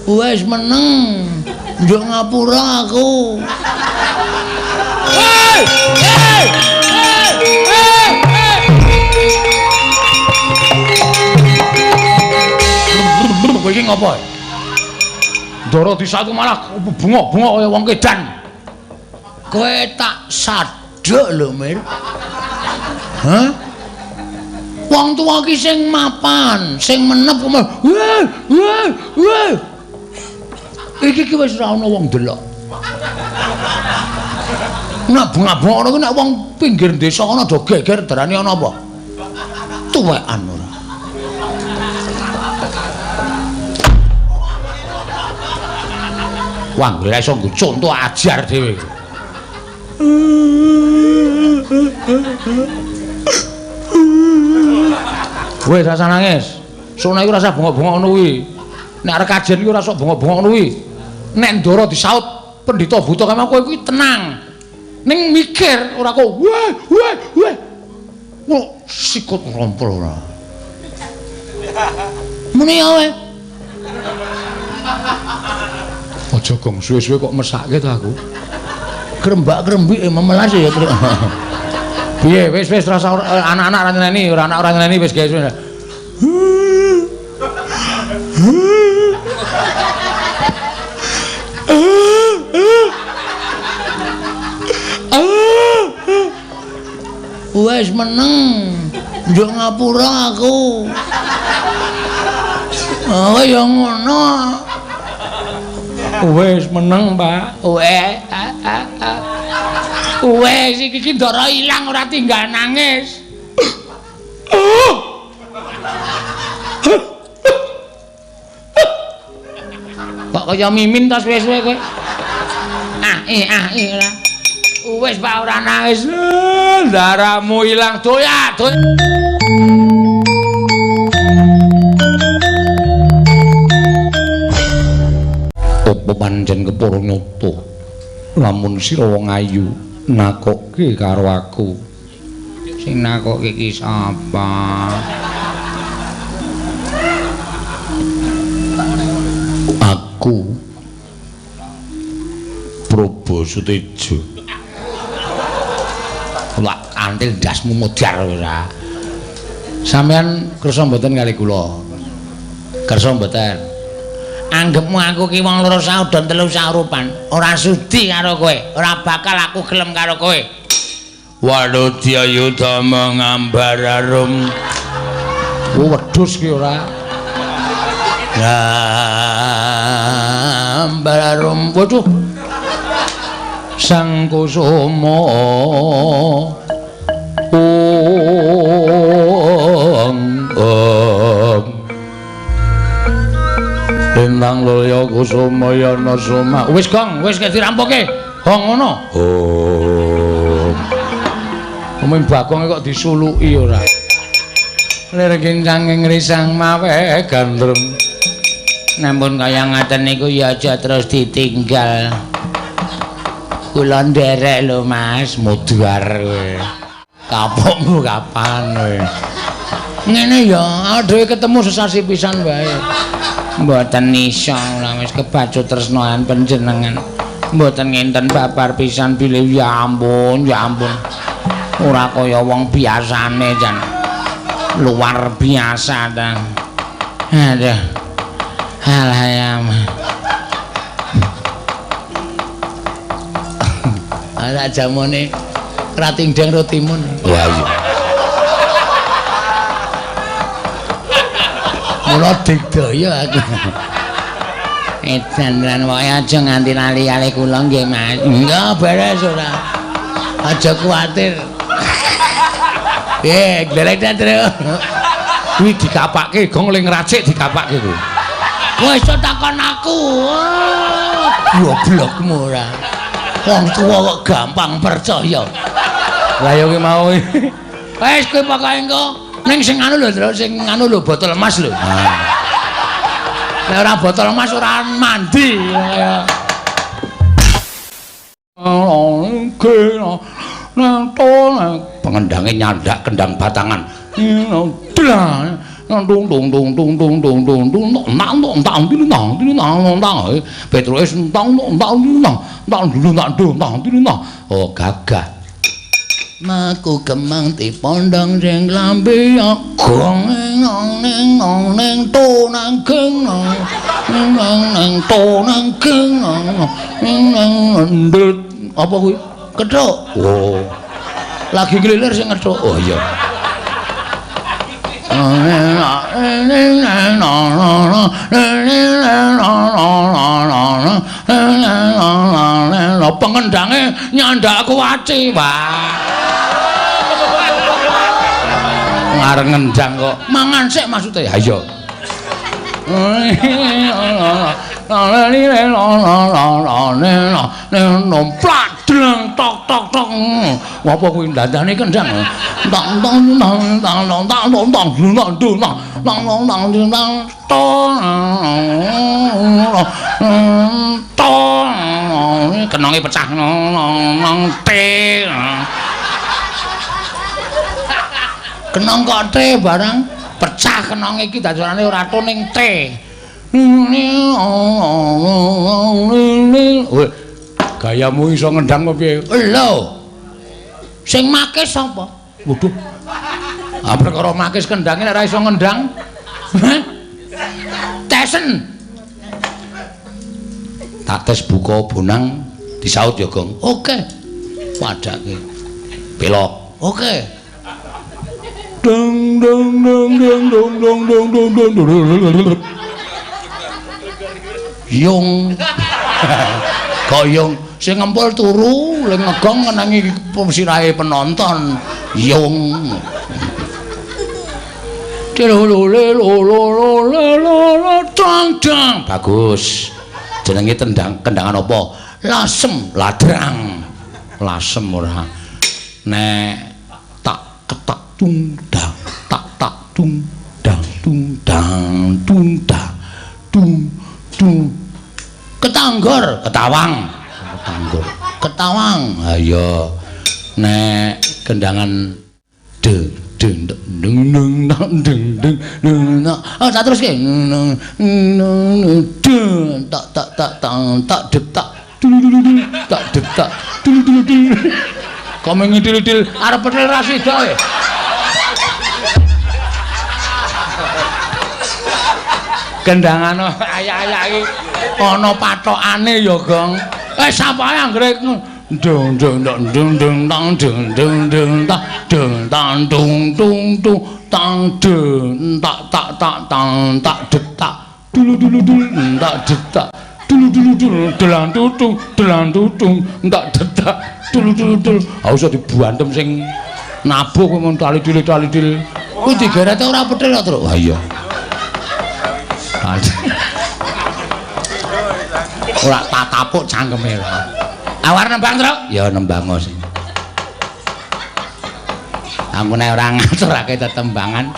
Wes meneng. Njuk ngapura aku. Kowe iki ngopo? Ndara disatu malah bunga-bunga kaya wong kedan. Kowe tak sadhek lho, Mir. Hah? Wong tuwa ki sing mapan, sing menep kok. Wah. Iki ki wis ora ana wong delok. Nek bunga-bunga ngono ku nek wong pinggir desa ana do geger darani ana apa? Tuwekan ora. Wah, ora iso nggo conto ajar dhewe. Weh, rasa nangis. Sona iku rasa bengok-bengok ngono kuwi. Nek arek kajen iku rasa bengok-bengok ngono kuwi. Nek Ndara disaut pendhita buta kaya kowe kuwi tenang. Ning mikir ora kok wah. Wah, sikut rompol ora. Muni ae. Aja gong suwe-suwe kok mesake to aku. Grembak-grembik memelas ya. Piye wis rasa anak-anak ora nyeneni, ora anak ora nyeneni wis guys. Wes meneng. Njuk ngapura aku. Oh ya ngono. Wes meneng, Pak. Wes iki Ndara ilang ora tinggal nangis. Kok kaya mimin tas suwe-suwe kowe. Ora. Wes Pak ora nangis. Ndaramu ilang doyak. Apa pancen kepara nyata lamun sira wong ayu nakokke karo aku sing nakokke iki sapa aku Prabu Sutejo lak antil ndasmu modar ora sampean kersa mboten kali kula kersa mboten anggepmu aku ki wong loro saudon telu saurupan ora sudi karo kowe ora bakal aku gelem karo kowe Wadodya Yudama ngambararum wedhus ki ora ngambararum waduh Sang Kusuma Bintang Lulya Kusuma Yana Suma. Wis Gong, wis dirampoke. Hong ngono. Omong Bagong kok disuluki ora. Lir kincang ngrisang mawe gandrung. Namun kaya ngaten niku ya aja terus ditinggal. Kula nderek lho Mas, mudhar kowe. Kapokmu kapan kowe? Ngene ya, dhewe ketemu sesasi pisan wae. Mboten iso lah wis kebacut tresnoan panjenengan. Mboten ngenten babar pisan bilih ya ampun. Ora kaya wong biasane jan. Luar biasa ta. Aduh. Alayam. Ana jamone kratingdeng rotimun. Wah iya. Mula digdaya aku. Edan lan wae aja nganti lali-lali kula nggih Mas. Enggak beres ora. Aja kuwatir. Glelek terus. Kuwi dikapake gong ling racik dikapake kuwi. Wis takon aku. Goblokmu ora. Wong tuwa kok gampang percaya. Lah ya kuwi mau. Wis kowe pokoke engko ning sing anu lho, sing anu lho botol emas lho. Nek ora botol emas ora mandi kaya. to pengendange nyandak kendang batangan dlang dung dung dung dung dung dung dung dung nang nang tang dulu nang Petrus tang nang dulu nang oh gagah maku kemang ti pondong sing lambe gong neng to nang geng nang to nang geng nang ndut apa kuwi kethuk oh lagi ngelilir sing kethuk oh iya pengendange nyandak kuwaci wah ngareng ngendang kok mangan sik maksude ha iya nomplak dreng tok tok tok apa kuwi dandane kendang tang tang tang tang tang tang tang tang kenonge pecah nang te kenong kok te barang pecah kenonge iki dadarane ora to ning te gayamu iso ngendang apa piye lho sing makis sapa waduh ah perkara makis kendange nek ora iso ngendang tesen tak tes buka bonang disaut ya Gong oke padake belok oke dong dong dong dong dong dong dong dong dong yung goyong sing ngempul turu ling ngegong ngenangi sirahe penonton yung bagus jenenge kendangan apa lasem ladrang lasem ora nek tak ketak tung dang tak tak tung dang tung dang tung dang tung tung ketanggor ketawang ayo nek kendangan de deng deng deng deng deng oh tak terus ke tak tak tak tak detak tak detak kok ngidil-idil arep petel rasida e kendangan ayak-ayak iki ana pathokane ya Gong sapa ae anggere dung dung dung dung dung tang dung dung dung ta dung tang dung dung dung tang dung tak tak tak tang tak detak dulu dulu dulu tak detak dulu dulu dulu delang tutung tak detak dulu dulu dulu harus dibuantem sing nabuh kowe mun tali-tili kuwi digeret ora petil terus wah iya ora tak tapuk cangkeme ora awar nembang Truk ya nembang sing ampune ora ngaturake tetembangan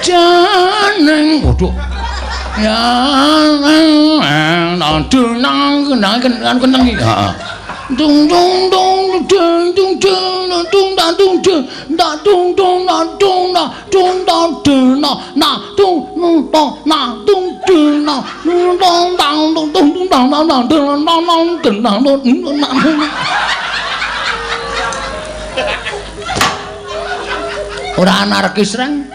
jeneng waduh ya nang kenang iki heeh dung dung dung dung dung dung dung dung dung da dung dung na dung na dung da dung na na dung na dung dung na dung dang dang dung dung dang dang dang dung dang dang kendang dung ora anarkis reng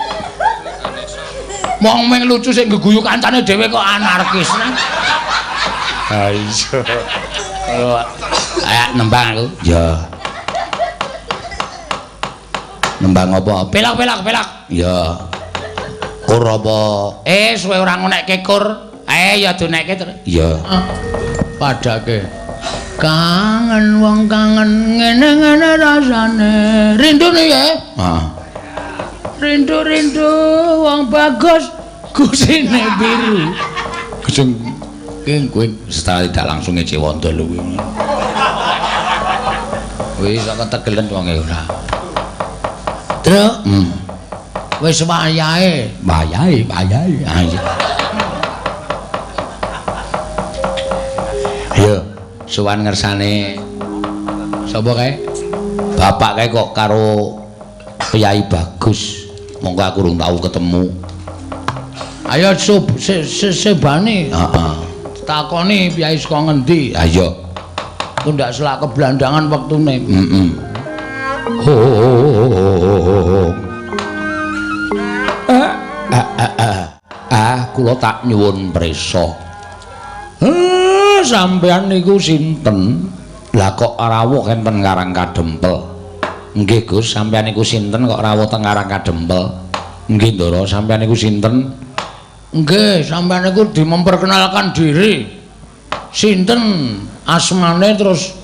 wong meng lucu sing geguyu kancane dhewe kok anarkis reng ha iya ayak nembang aku ya nembang apa pelak ya kur apa suwe ora ngonekke kur ya donekke terus ya padake kangen wong kangen ngene-ngene rasane rindune ya rindu wong bagus kusine biru kucing kowe setelah tidak langsung ngecewondo lho kuwi. Wis kok tegelen wonge ora. Truk. Wis wayahe. Ayo, sowan ngersane sapa kae? Bapak kae kok karo Piyai Bagus. Monggo aku urung tau ketemu. Ayo sebane. Heeh. Takoni Piyai saka ngendi? Ayo. Ku ndak selak keblandangan wektune. Heeh. Kula tak nyuwun prisa. Sampeyan niku sinten? Lah kok rawuh enten Karang Kadempel? Nggih Gus, sampeyan niku sinten kok rawuh teng Karang Kadempel? Nggih Ndara, sampeyan niku sinten? Nggih, sampeyan niku dimemperkenalkan diri. Sinten asmane terus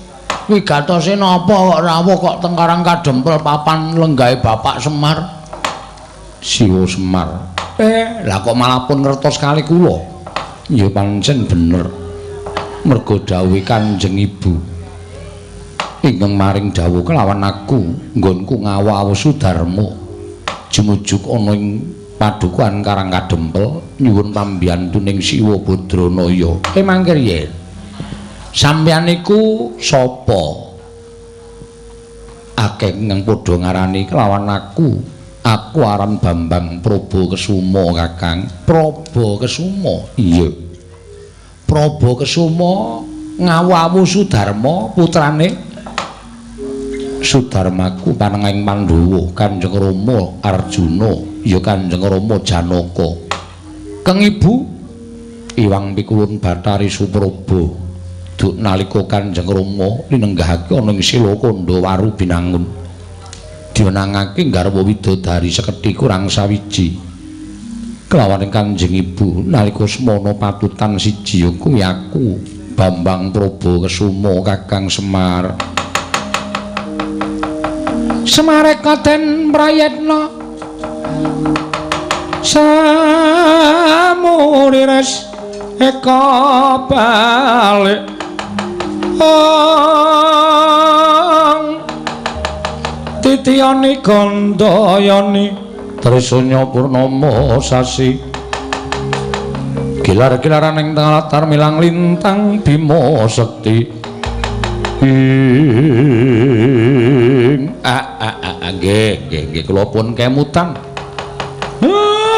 wigatose napa kok rawuh kok teng Karang Kadempel papan lenggahe Bapak Semar? Siwa Semar. Lah kok malah pun ngertos kali kula? Ya pancen bener. Mergo dawuh Kanjeng Ibu ingkang maring dawuh kelawan aku nggonku ngawu Sudarma jumujuk ana ing padukuhan Karang Kadempel nyuwun pambiyantuning Siwa Badranaya. Mangke yen sampeyan niku sapa? Akeh ingkang padha ngarani kelawan aku. Aku aran Bambang Prabakesuma Kakang. Prabakesuma? Iya. Prabakesuma ngawu Sudarma putrane Sudarmaku panenging Pandhawa Kanjeng Rama Arjuna ya Kanjeng Rama Janaka. Keng Ibu Iwang Pikulun Bathari Supraba duk nalika Kanjeng Rama linenggahake ana ing Sila Kandawaru Binangun diwenangake garwa widodari sekethi kurang sawiji kelawan Kanjeng Ibu nalika semana patutan siji ya kuwi aku Bambang Prabakesuma Kakang Semar. Semareka den prayetna samurires eka balik titiyani gandayani trisanya purnama sasi gilar-gilaran ing tengah latar milang lintang Bima Sekti. Nggih kula pun kemutan.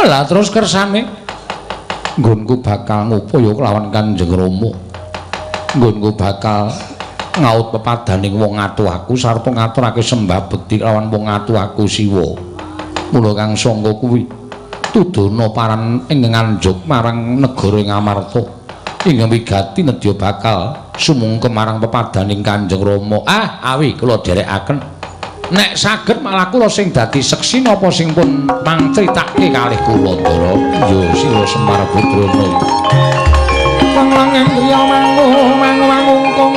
Lah terus kersane nggonku bakal ngupaya kelawan Kanjeng Rama. Nggonku bakal ngaut pepadaning wong atuh aku sarta ngaturake sembah bekti kelawan wong atuh aku Siwa. Mula kang sangka kuwi tudana paran ing nganjuk marang negara Ngamarta. Ing wigati nedya bakal sumungkem marang pepadaning Kanjeng Rama. Awi kula dherekaken. Nek saged malah kula sing dadi seksi napa sing pun mangcritake kalih kula Ndara. Ya Sila Semar Badrana. Panglanging griya mangungkung.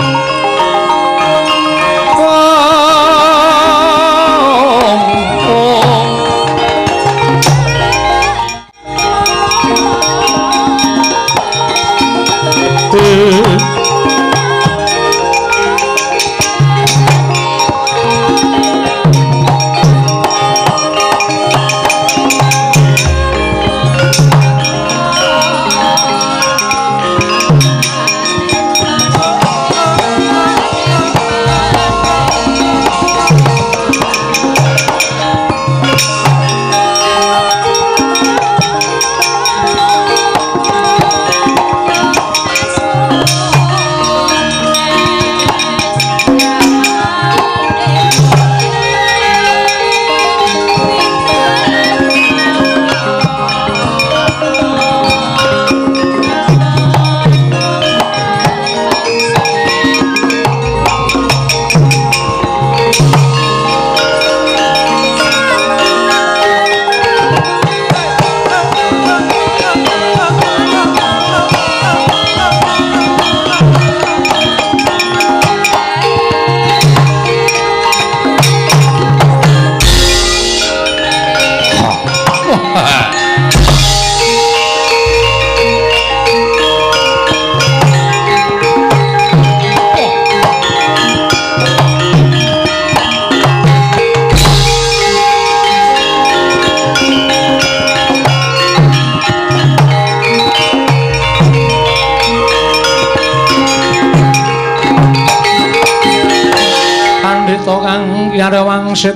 Hyang Yarwangsit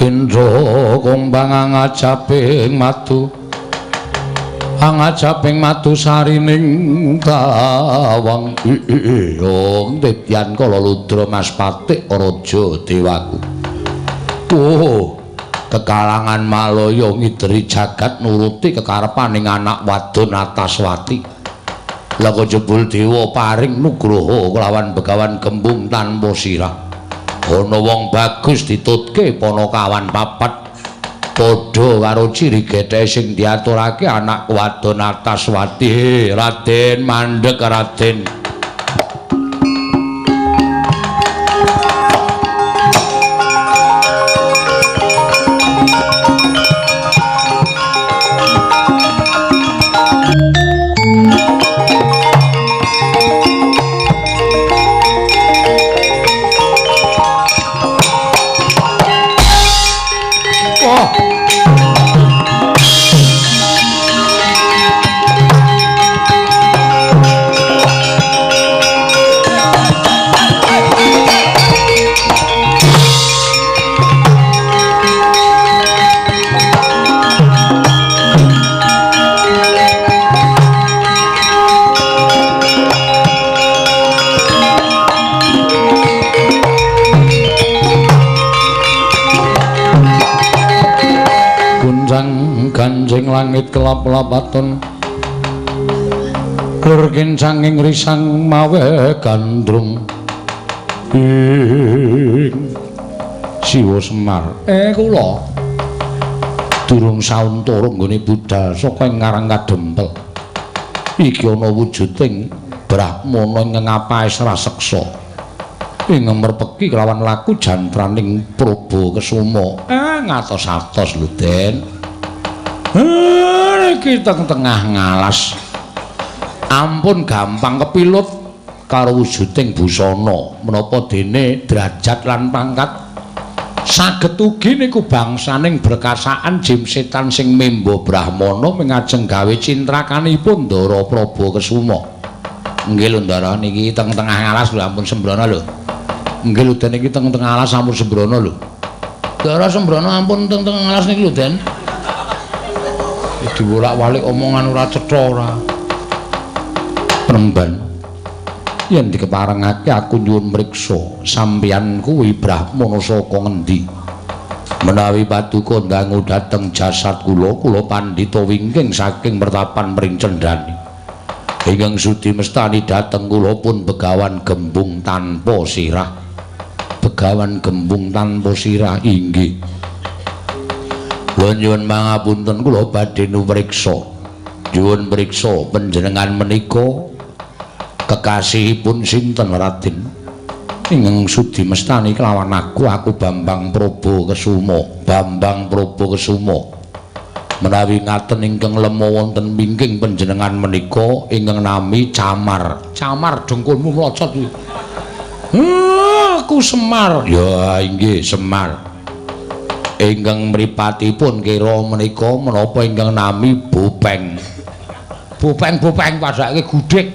Indra kumbang angajaping madu angajaping madu sarining tawang ong tityan kala ludra Mas Patik Raja Dewaku oh kekalangan Malaya ngideri jagat nuruti kekarepaning anak wadon Ataswati laka jebul dewa paring nugraha kelawan Begawan Gembung tanpa sirah ana wong bagus ditutke Panakawan papat padha karo ciri getheke sing diaturake anak wadon Ataswati Raden mandheg Raden Ganjing langit kelap-lapaton Lur kincanging risang mawe gandrung Siwa Semar kula durung sauntara nggone budal saka ing Ngarang Kadempel iki ana wujuding Brahmana ing ngapahe raseksa ing merpeki kelawan laku jantraning Prabakesuma ngatos-atos lho Den iki tengah ngalas ampun gampang kepilut karo wujuding busana menapa dene derajat lan pangkat saged ugi niku bangsaning berkasaan jim setan sing memba Brahmana mengajeng gawe cintrakanipun Ndara Prabakesuma nggih lho Ndara niki tengah ngalas lho ampun sembrono lho nggih lho Den iki tengah ngalas ampun sembrono lho Ndara sembrono ampun tengah ngalas niki lho Den diwolak-walik omongan ora cetha ora Premban yen dikeparengake aku nyuwun mriksa sampeyan kuwi Brahmana saka ngendi menawi paduka ndangu dhateng jasad kula pandhita wingking saking pertapan mring cendhani ingkang sudi mestani dhateng kula pun Begawan Gembung tanpa sirah Begawan Gembung tanpa sirah inggih nyuwun pangapunten kula badhe numriksa nyuwun mriksa panjenengan menika kekasihipun sinten Raden ingkang sudi mestani kelawan aku Bambang Prabakesuma menawi ngaten ingkang lemo wonten wingking panjenengan menika ingkang nami Camar dengkulmu mlocot kuwi aku Semar ya inggih Semar ingkang mripatipun kira menika menapa ingkang nami Bopeng padake gudhek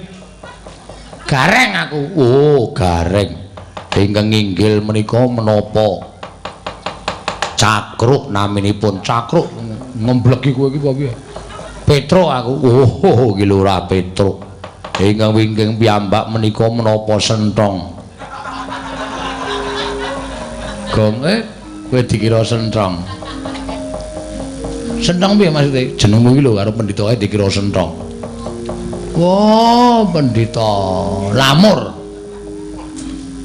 Gareng aku Gareng ingkang inggil menika menapa Cakruk naminipun Cakruk ngemblegi kowe iki apa piye Petruk aku iki lho ora Petruk ingkang wingking piyambak menika menapa Senthong Gong kowe dikira Senthong. Senthong piye maksude? Jenengmu iki lho karo pendhita kae dikira Senthong. Oh, pendhita lamur.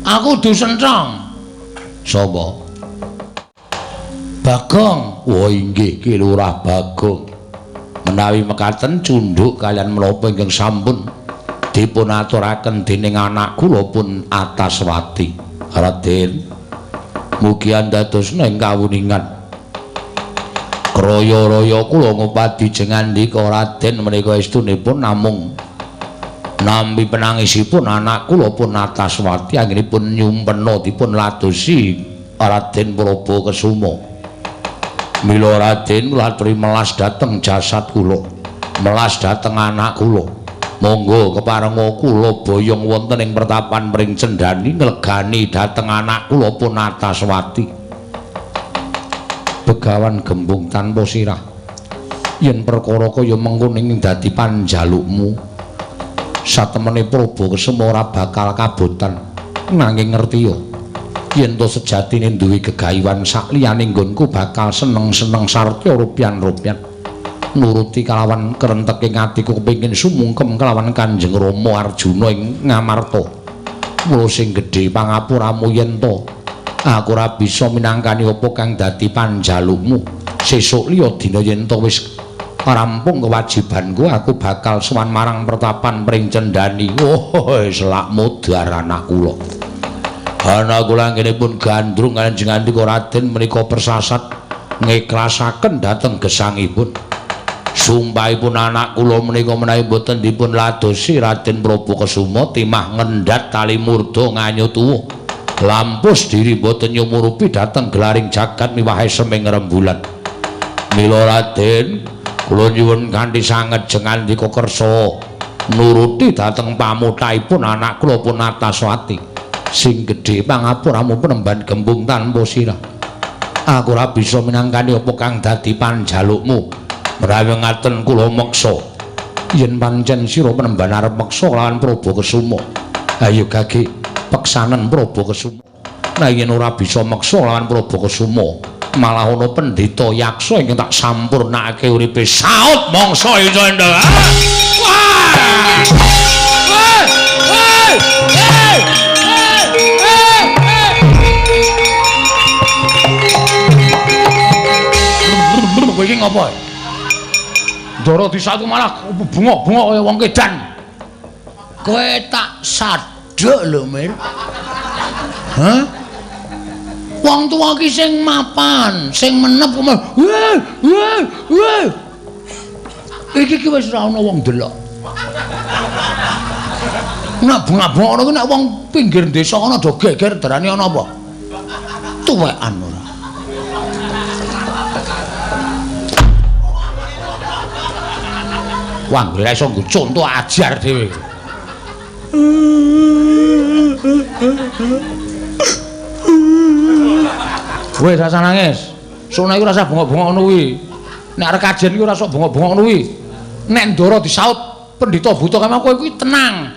Aku du Senthong. Sapa? Bagong. Wah, inggih ki Lurah Bagong. Menawi mekaten cundhuk kalian menapa ingkang sampun dipun aturaken dening anak kula pun Ataswati. Raden mugi andadosna ing kawuningan kraya-raya kula ngupadi jengandika Raden menika estunipun namung nampi penangisipun anak kula pun Ataswati anggenipun nyumpena dipun ladosi Raden Prabakesuma mila Raden kula aturi melas dhateng jasad kula melas dhateng anak kula Monggo keparenga kula boyong wonten ing pertapan mring Cendani nglegani dhateng anak kula Punataswati. Begawan gembung tanpa sirah. Yen perkara kaya mengkono ing dadi panjalukmu, satemene Prabakesuma ora bakal kabotan. Nanging ngertiya, yen to sejatine duwe gegayuhan sakliyane nggonku bakal seneng-seneng sarta rupian-rupian. Nuruti kalawan kerenteking atiku kepengin sumungkem kelawan Kanjeng Rama Arjuna ing Ngamarta. Mula sing gedhe pangapuramu yen to aku ora bisa minangkani apa kang dadi panjalukmu. Sesuk liya dina yen to wis rampung kewajibanku, aku bakal sowan marang pertapan mring Cendani. Oh, selak modar anak kula. Anak kula nggenipun gandrung Kanjeng Andika Raden menika persasat ngiklasaken dhateng gesangipun. Sumpahipun anak kula menika menawi boten dipun ladosi Raden Prabakesuma timah ngendhat tali murda nganyo tuwa. Lampus diri boten nyumurupi dhateng gelaring jagat miwahe seming rembulan. Mila Raden, kula nyuwun kanthi sanget jengandika kersa nuruti dhateng pamuthaipun anak kula Punataswati. Sing gedhe pangapuramu penemban gembung tanpa sirah. Aku ora bisa minangkani apa kang dadi panjalukmu. Menawi ngaten kula meksa yen pancen sira penemban arep meksa lawan Prabakesuma, ayo gage peksanen Prabakesuma. Nah yen ora bisa meksa lawan Prabakesuma, malah ana pendhita yaksa ingkang tak sampurnakake uripe saut mangsa Icandra. Kowe iki ngopo? Ndara disaku malah bunga-bunga kaya wong kedan. Kowe tak sadhek lho, Mir. Hah? Wong tuwa ki sing mapan, sing menep kok. Iki wis ora ana wong delok. Nek bunga-bunga ngono ki nek wong pinggir desa ana do geger darane ana apa? Tuwekan ora. Wah, ora iso nggo conto ajar dhewe. Wis rasa nangis. Sona iku rasa bengok-bengok ngono kuwi. Nek arek kajen iku rasa bengok-bengok ngono kuwi. Nek Ndara disaut pendhita buta kaya kowe kuwi tenang.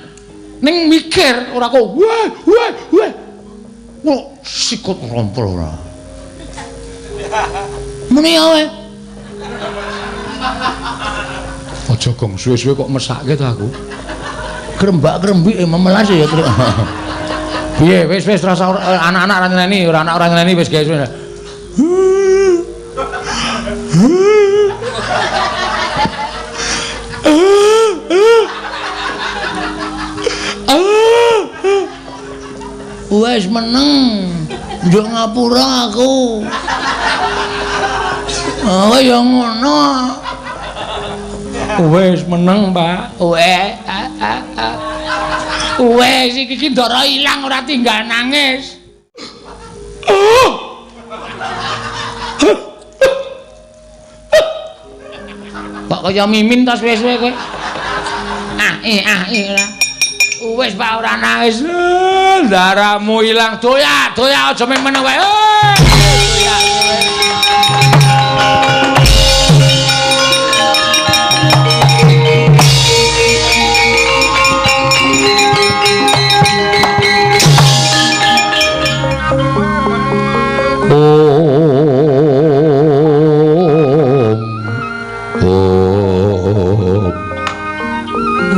Ning mikir ora kok weh. Kok sikut rompol ora. Muni ae. Aja gong suwe-suwe kok mesake to aku. Grembak-grembik memelas ya. Piye wis rasa anak-anak ora nyeneni, ora anak ora nyeneni wis guys. Wis meneng. Njuk ngapura aku. Oh ya ngono. Wis meneng, Pak. Wis iki Ndara ilang ora tinggal nangis. Kok kaya mimin tas suwe-suwe kowe. Ora. Wis Pak ora nangis. Ndaramu ilang. Doyak aja ming meneng wae. Doyak.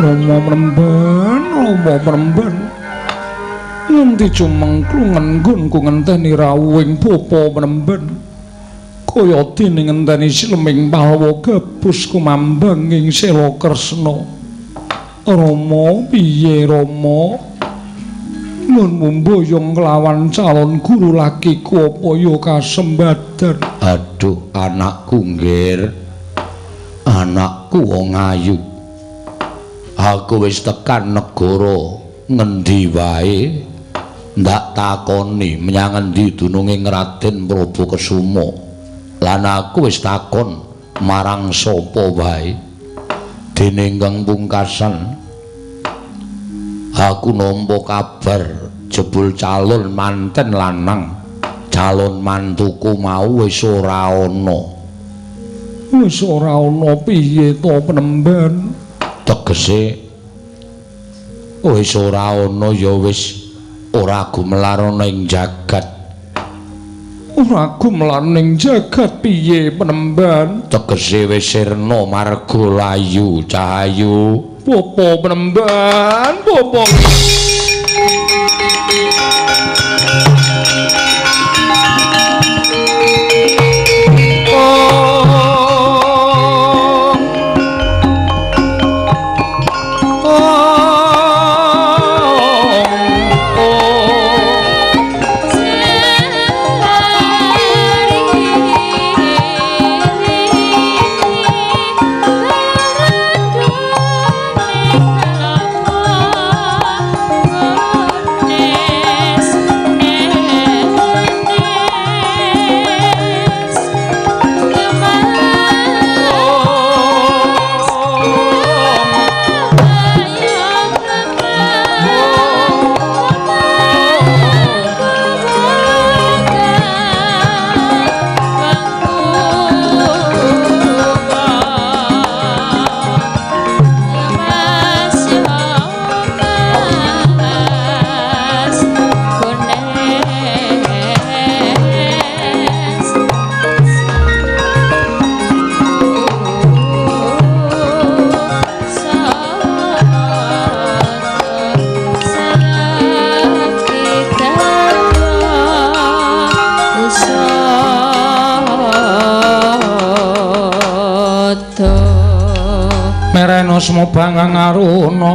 Rama mremban nganti cumengklungen nggonku ngenteni rawuhing bapa mremban kaya dene ngenteni Sleming Palwa gabus kumambang ing Sela Kresna. Rama piye Rama? Nun mumboyong kelawan calon guru lakiku apa ya kasembadan? Aduh anakku nggir, anakku wong ayu. Aku wis tekan negara ngendi wae ndak takoni menyang endi dununging Raden Prabakesuma. Lan aku wis takon marang sapa wae. Dene ingkang pungkasan Aku nampa kabar jebul calon manten lanang, calon mantuku mau wis ora ana. Wis ora ana piye to Penemban? Tegese wis ora ana ya wis ora gumelar ana ing jagat. Ora gumelar ning jagat piye Penemban? Tegese wis sirna marga layu cahayu. Popo Penemban, popo. Merena bangang aruna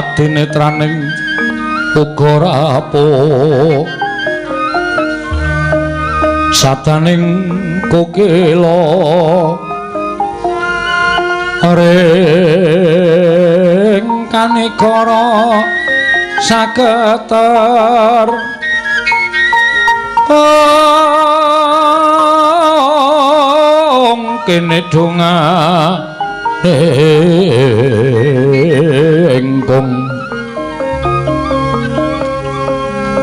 katinetraning uga rapuh sataning kokila ring kanikara saketer kene donga engkong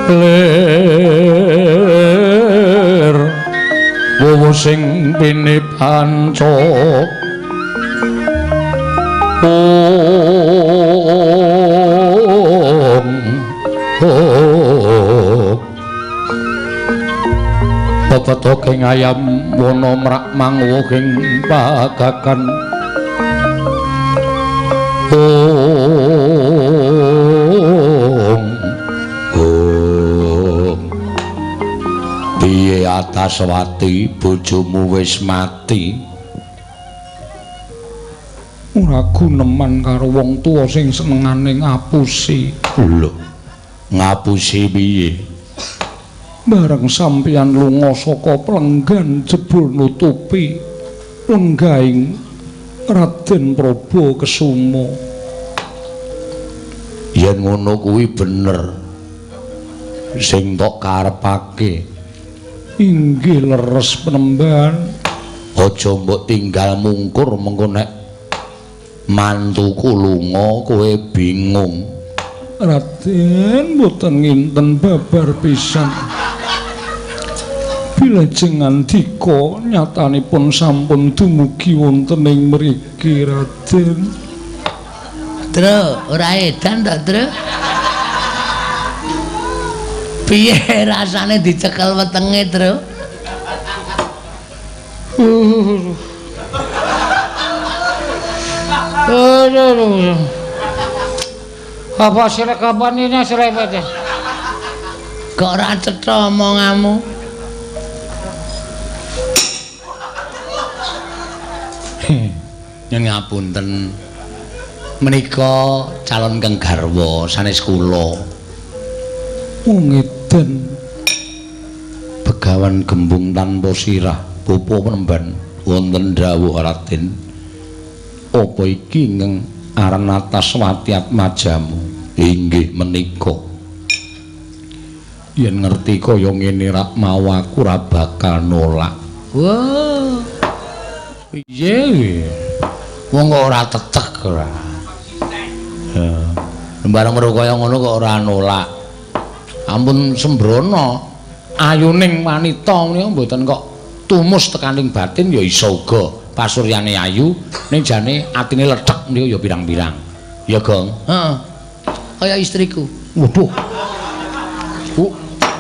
ler wuwu sing pine panca Pepetoking ayam wana mrak manguwuhing pagakan piye Ataswati bojomu wis mati ora guneman karo wong tuwa sing senengane ngapusi lho ngapusi piye bareng sampeyan lunga saka plenggan jebul nutupi lenggahing Raden Probakesuma. Yen ngono kuwi bener sing tok karepake. Inggih leres Penemban. Aja mbok tinggal mungkur mengko nek mantuku lunga kowe bingung. Raden mboten nginten babar pisan. Bilajeng andika nyatanipun sampun dumugi wonten ing mriki Raden. Tru, ora edan to, Tru? Piye rasane dicekel wetenge, Tru? Apa sirek kapan ini serempet? Kok ora cetha omonganmu? Nyun ngapunten menika calon kang garwa sanes kula. Ngeten. Begawan gembung tanpa sirah, Bapa Penemban wonten dawuh Raden. Apa iki ngeng aran Ataswati Atmajamu? Inggih menika. Yen ngerti kaya ngene rak mau aku ora bakal nolak. Wah. Piye? Wong kok ora tetek ora. Ya. Bareng karo kaya ngono kok ora nolak. Ampun sembrono. Ayuning wanita menika mboten kok tumus tekaning batin ya iso uga pasuryane ayu ning jane atine ledhek niku ya pirang-pirang. Ya, Gong. Heeh. Kaya istriku. Waduh.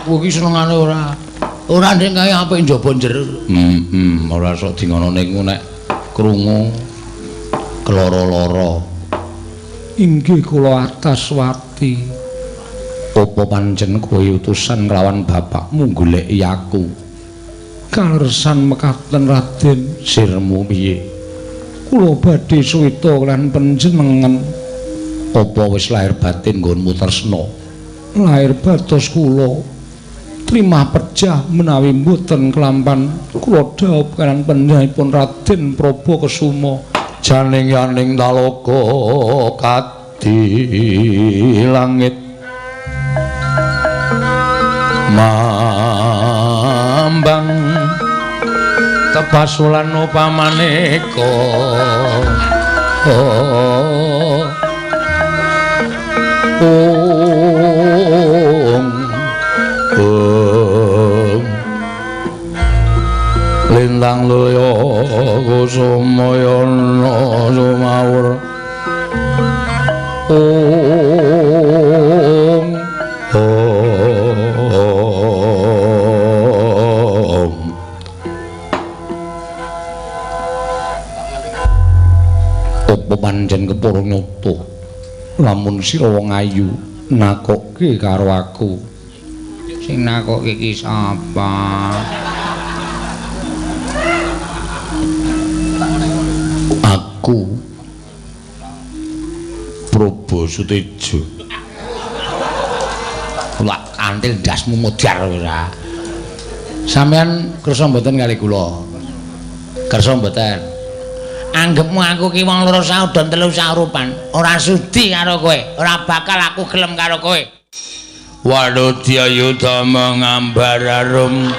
Kuwi senengane ora. Ora ndek kaya apik njaba njero. Ora sok dingono niku nek krungu keloro-loro. Inggih kula Ataswati. Apa pancen kowe utusan nglawan bapakmu goleki aku? Kalersan mekaten Raden, sirmu piye? Kula badhe suwita lan panjenengan. Apa wis lahir batin nggonmu tresna? Lahir batos kula. Trimah pejah menawi mboten kelampan kula dhawuh kanan panjenenganipun Raden Prabakesuma. Janing yaning talaga kadi langit mambang tepasulan upamaneka lintang loya kusumayana sumawur apa pancen kepara nyata lamun sira wong ayu nakokke karo aku. Sing nakokke iki sapa? Aku Prabu Sutejo. Lak kantil ndasmu modar ora. Sampeyan kersa mboten kali kula? Kersa mboten. Anggepmu aku ki wong loro saudon telu saurupan. Ora sudi karo kowe, ora bakal aku gelem karo kowe. Wadudya yudama ngambararum.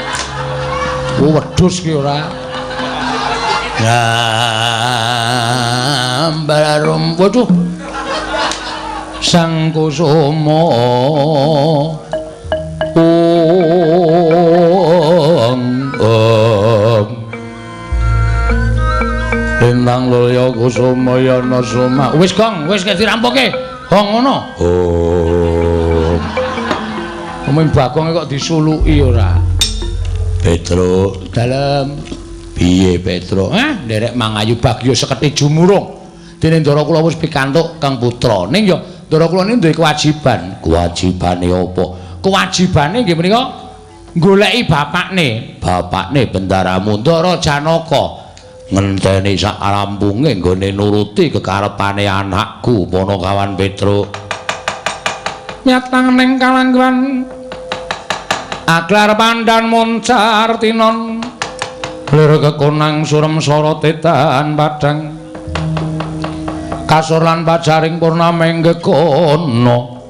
Wedhus ki ora. Ngambararum. Waduh. Sang kusuma lintang loya kusumayana suma. Wis Gong, wis dirampuke. Gong ngono. Omong Bagong kok disuluki ora. Petro, dalem. Piye Petro? Nderek mangayu Bagyo seketi jumurung. Dene ndara kula wis pikantuk Kang Putra. Ning ya ndara kula niki duwe kewajiban. Kewajibane apa? Kewajibane nggih menika goleki bapakne. Bapakne bendaramu Ndara Janaka. Ngenteni sak rampunge nggone nuruti kekarepane anakku Panakawan Petro. Nyatang ning kalangguan Aglar pandan moncar tinon lir kekonang surem sorotetan padang kasur lan pajaring purnameng gekono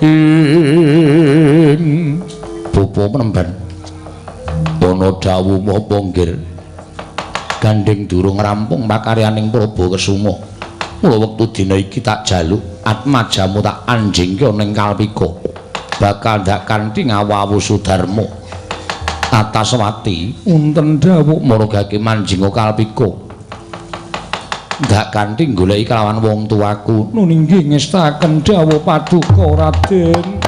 ing pupu menemban ana dawuh apa nggir gandeng durung rampung pakaryaning Prabakesuma mula wektu dina iki tak jaluk atmajamu tak anjingke ning Kalpika bakal ndak kanthi ngawawu Sudarma Ataswati unten dawuh margake manjing Kalpika ndak kanthi goleki kelawan wong tuaku nun inggih ngestaken dawuh paduka Raden.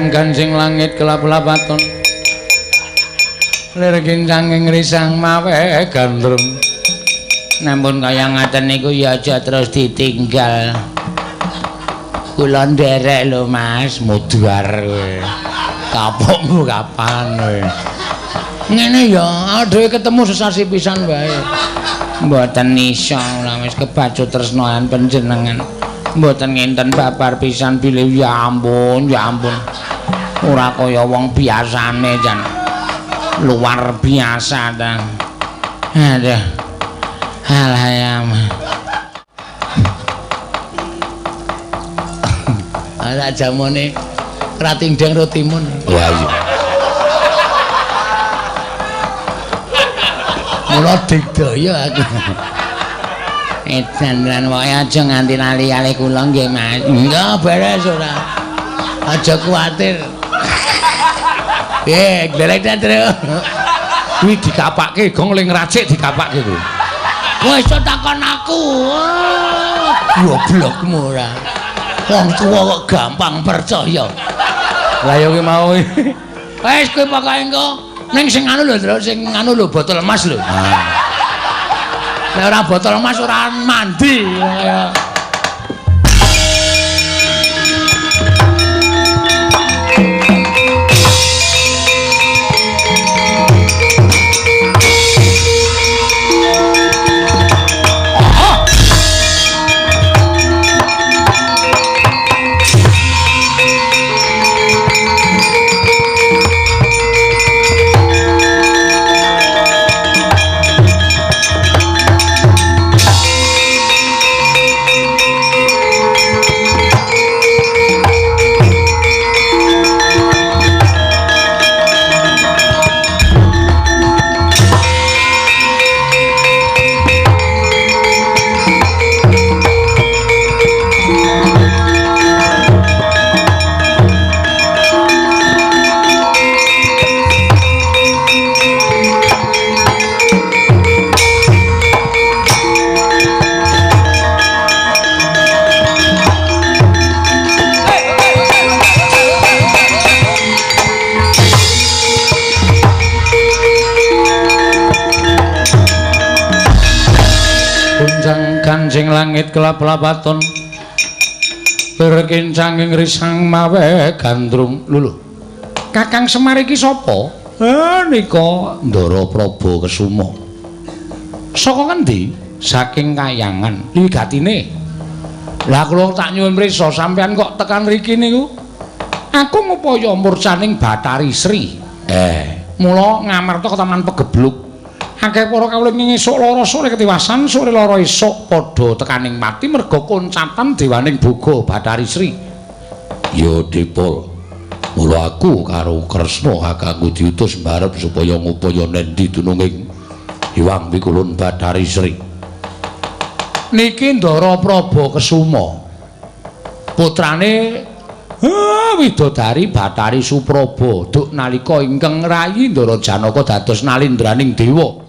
Gansing langit kelap-lapaton lir gincanging risang mawe gandrung nampun kaya ngaten niku ya aja terus ditinggal kula nderek lho Mas muduar kapokmu kapan Ngene ya, dhewe ketemu sesasi pisan wae. Mboten iso lah wis kebacut tresnoan panjenengan. Mboten ngenten babar pisan bilih ya ampun, ya ampun. Ora kaya wong biasane jan. Luar biasa ta. Aduh. Alayam. Ana jamone Kratingdeng Rotimun. Wah iya. Mula digdaya aku. Edan lan wae aja nganti lali-ali kula nggih Mas. Enggak beres ora. Aja kuwatir. Glelek terus. Kuwi dikapake gong ling racik dikapake kuwi. Wis takon aku. Goblokmu ora. Wong tuwa kok gampang percaya. Lah yo ki mau. Wis kowe pokoke engko ning sing anu lho, sing anu lho botol emas lho. Nek ora botol emas ora mandi kaya. Kanjeng langit kelap-lapaton berkincang ing risang mawe gandrung lulu. Kakang Semar iki sapa? Nika Ndara Praba Kesuma. Saka ngendi? Saking Kayangan. Wigatine. Lah kula tak nyuwun prisa sampean kok tekan mriki niku? Aku ngupaya murcaning Bathari Sri. Mula ngamarta ke Taman Pegebluk. Akeh para kawula ngesuk lara sore ketiwasan, sore lara esuk padha tekaning mati merga koncatan dewaning boga Bathari Sri. Ya Dipol. Mula aku karo Kresna kakangku diutus mbarep supaya ngupaya nendi dununging Hyang Pikulun Bathari Sri. Niki Ndara Praba Kesuma. Putrane Widodari Bathari Supraba duk nalika ingkang rayi Ndara Janaka dados nalindraning dewa.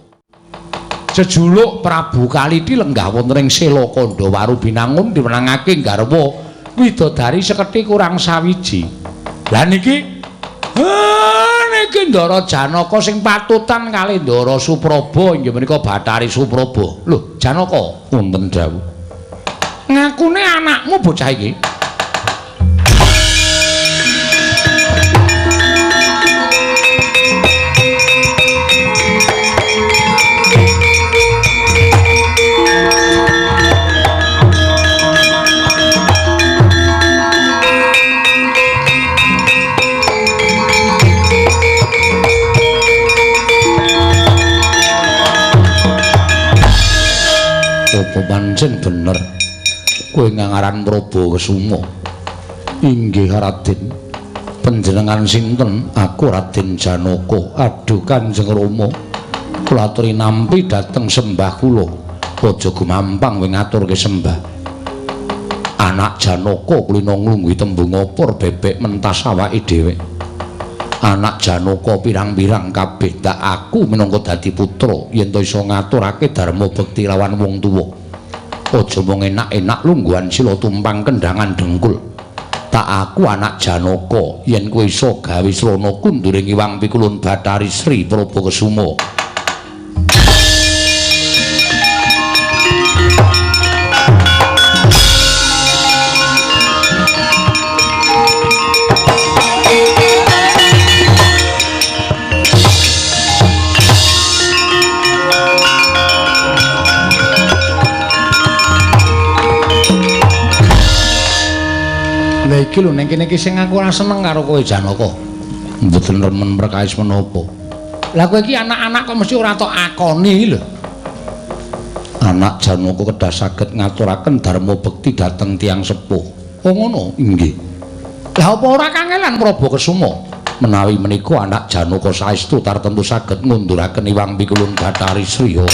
Jejuluk Prabu Kaliti lenggah wonten ing Sela Kandawaru Binangun dimenangake garwa Widodari sekethi kurang sawiji. Lah niki Ndara Janaka sing patutan kalih Ndara Supraba inggih menika Bathari Supraba. Lho, Janaka wonten dawuh. Ngakune anakmu bocah iki? Apa pancen bener kowe ngaran Praba Kesuma? Inggih Raden. Panjenengan sinten? Aku Raden Janaka. Aduh Kanjeng Rama. Kula aturi nampi dhateng sembah kula. Aja gumampang kowe ngaturke sembah. Anak Janaka kulina nglungguhi tembung opor bebek mentas awake dhewe. Anak Janaka pirang-pirang kabeh tak aku minangka dadi putra yen to iso ngaturake dharma bekti lawan wong tuwa. Aja mung enak-enak lungguhan sila tumpang kendhangan dengkul. Tak aku anak Janaka yen kowe iso gawe srana kunduring Hyang Pikulun Bathari Sri Praba Kesuma. Lah iki lho ning kene iki sing aku ora seneng karo kowe Janaka. Mboten remen perkawis menapa. Lah kowe iki anak-anak kok mesti ora tok akoni lho. Anak Janaka kedah saged ngaturaken dharma bekti dhateng tiyang sepuh. Oh ngono? Inggih. Lah apa ora kangelan Prabu Kesuma? Menawi menika anak Janaka saestu tartemtu saged ngunduraken Iwang Pikulun Bathari Sriya.